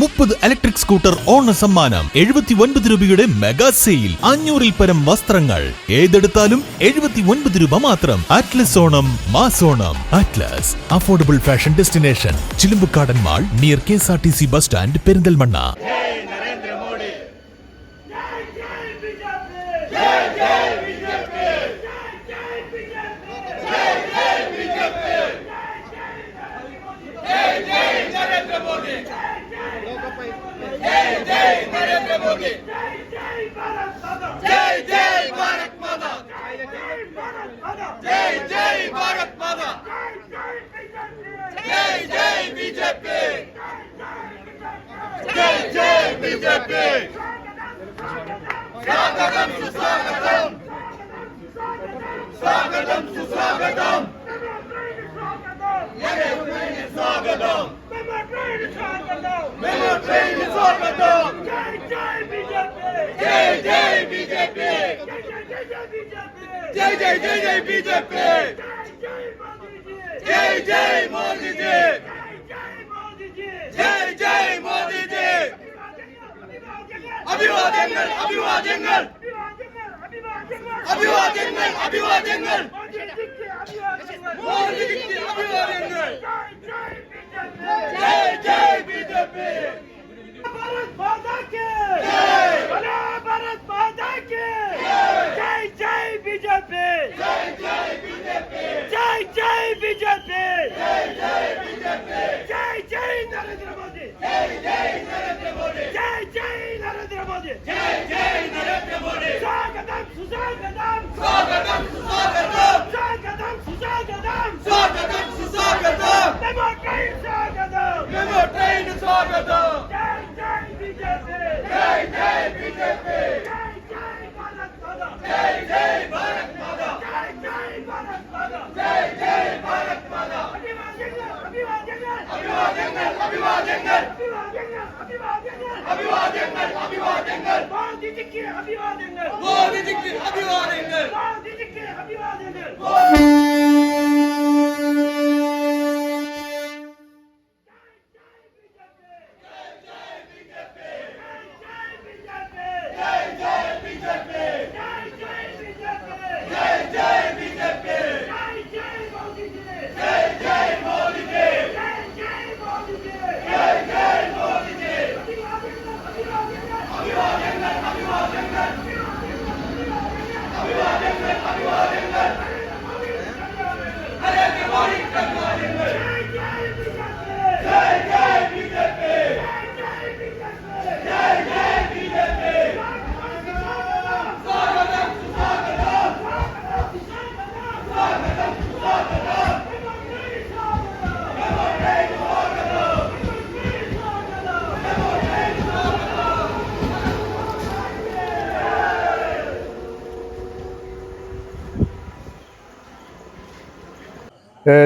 30 electric scooter ഓണ സമ്മാനം 79 രൂപയുടെ മെഗാ സെയിൽ 500-ൽ പരം വസ്ത്രങ്ങൾ ഏതെടുത്താലും 79 രൂപ മാത്രം. അറ്റ്ലസ് ഓണം മാസോണം. Atlas affordable fashion destination Chilumbukkadan mall near KSRTC bus stand Perinthalmanna.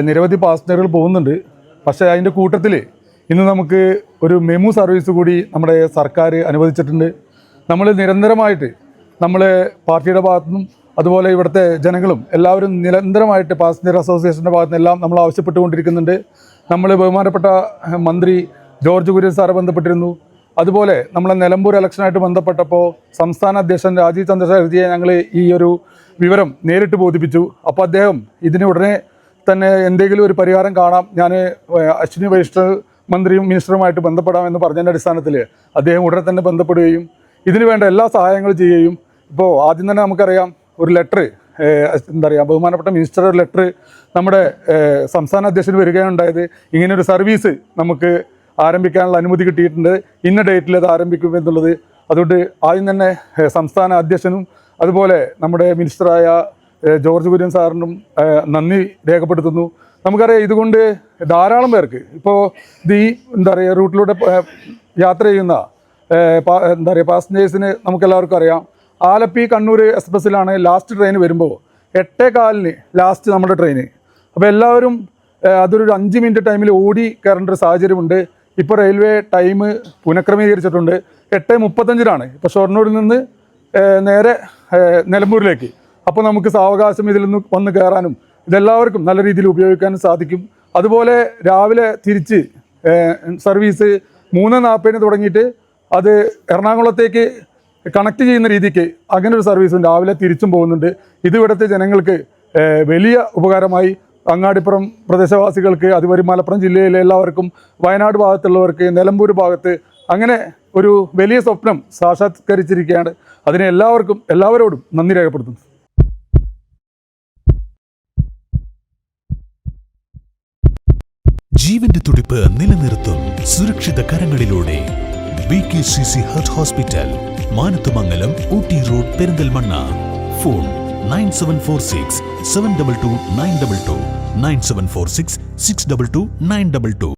നിരവധി പാസഞ്ചറുകൾ പോകുന്നുണ്ട്. പക്ഷേ അതിൻ്റെ കൂട്ടത്തിൽ ഇന്ന് നമുക്ക് ഒരു മെമു സർവീസ് കൂടി നമ്മുടെ സർക്കാർ അനുവദിച്ചിട്ടുണ്ട്. നമ്മൾ നിരന്തരമായിട്ട് നമ്മൾ പാർട്ടിയുടെ ഭാഗത്തുനിന്നും അതുപോലെ ഇവിടുത്തെ ജനങ്ങളും എല്ലാവരും നിരന്തരമായിട്ട് പാസഞ്ചർ അസോസിയേഷൻ്റെ ഭാഗത്തുനിന്നെല്ലാം നമ്മൾ ആവശ്യപ്പെട്ടുകൊണ്ടിരിക്കുന്നുണ്ട്. നമ്മൾ ബഹുമാനപ്പെട്ട മന്ത്രി ജോർജ് കുര്യൻ സാറെ ബന്ധപ്പെട്ടിരുന്നു. അതുപോലെ നമ്മളെ നിലമ്പൂർ ഇലക്ഷനായിട്ട് ബന്ധപ്പെട്ടപ്പോൾ സംസ്ഥാന അധ്യക്ഷൻ രാജീവ് ചന്ദ്രശേഖർജിയെ ഞങ്ങൾ ഈ ഒരു വിവരം നേരിട്ട് ബോധിപ്പിച്ചു. അപ്പോൾ അദ്ദേഹം ഇതിന് ഉടനെ തന്നെ എന്തെങ്കിലും ഒരു പരിഹാരം കാണാം, ഞാൻ അശ്വിനി വൈഷ്ണവ് മന്ത്രിയും മിനിസ്റ്ററുമായിട്ട് ബന്ധപ്പെടാമെന്ന് പറഞ്ഞതിൻ്റെ അടിസ്ഥാനത്തിൽ അദ്ദേഹം ഉടനെ തന്നെ ബന്ധപ്പെടുകയും ഇതിന് വേണ്ട എല്ലാ സഹായങ്ങളും ചെയ്യുകയും ഇപ്പോൾ ആദ്യം തന്നെ നമുക്കറിയാം ഒരു ലെറ്റർ എന്താ പറയുക ബഹുമാനപ്പെട്ട മിനിസ്റ്റർ ഒരു ലെറ്റർ നമ്മുടെ സംസ്ഥാന അധ്യക്ഷന് വരികയുണ്ടായത് ഇങ്ങനൊരു സർവീസ് നമുക്ക് ആരംഭിക്കാനുള്ള അനുമതി കിട്ടിയിട്ടുണ്ട്, ഇന്ന ഡേറ്റിൽ അത് ആരംഭിക്കും എന്നുള്ളത്. അതുകൊണ്ട് ആദ്യം തന്നെ സംസ്ഥാന അധ്യക്ഷനും അതുപോലെ നമ്മുടെ മിനിസ്റ്ററായ ജോർജ് കുര്യൻ സാറിനും നന്ദി രേഖപ്പെടുത്തുന്നു. നമുക്കറിയാം ഇതുകൊണ്ട് ധാരാളം പേർക്ക് ഇപ്പോൾ ഈ എന്താ പറയുക റൂട്ടിലൂടെ യാത്ര ചെയ്യുന്ന എന്താ പറയുക പാസഞ്ചേഴ്സിന് നമുക്കെല്ലാവർക്കും അറിയാം ആലപ്പി കണ്ണൂർ എക്സ്പ്രസ്സിലാണ് ലാസ്റ്റ് ട്രെയിൻ വരുമ്പോൾ 8:15 ലാസ്റ്റ് നമ്മുടെ ട്രെയിന്. അപ്പോൾ എല്ലാവരും അതൊരു 5 മിനിറ്റ് ടൈമിൽ ഓടി കയറേണ്ട ഒരു സാഹചര്യമുണ്ട്. ഇപ്പോൾ റെയിൽവേ ടൈം പുനഃക്രമീകരിച്ചിട്ടുണ്ട്. 8:35 ഇപ്പോൾ ഷൊർണൂരിൽ നിന്ന് നേരെ നിലമ്പൂരിലേക്ക്. അപ്പോൾ നമുക്ക് സാവകാശം ഇതിൽ നിന്ന് വന്ന് കയറാനും ഇതെല്ലാവർക്കും നല്ല രീതിയിൽ ഉപയോഗിക്കാനും സാധിക്കും. അതുപോലെ രാവിലെ തിരിച്ച് സർവീസ് 3:40 തുടങ്ങിയിട്ട് അത് എറണാകുളത്തേക്ക് കണക്ട് ചെയ്യുന്ന രീതിക്ക് അങ്ങനെ ഒരു സർവീസും രാവിലെ തിരിച്ചും പോകുന്നുണ്ട്. ഇത് ഇവിടുത്തെ ജനങ്ങൾക്ക് വലിയ ഉപകാരമായി. അങ്ങാടിപ്പുറം പ്രദേശവാസികൾക്ക്, അതുവഴി മലപ്പുറം ജില്ലയിലെ എല്ലാവർക്കും, വയനാട് ഭാഗത്തുള്ളവർക്ക്, നിലമ്പൂർ ഭാഗത്ത് അങ്ങനെ ഒരു വലിയ സ്വപ്നം സാക്ഷാത്കരിച്ചിരിക്കുകയാണ്. അതിനെ എല്ലാവരോടും നന്ദി രേഖപ്പെടുത്തുന്നു. ജീവന്റെ തുടിപ്പ് നിലനിർത്തും സുരക്ഷിത കരങ്ങളിലൂടെ BKCC Heart Hospital, Manathumangalam, Ooty road, Perinthalmanna. Phone 9746 722 922 9746 622 922.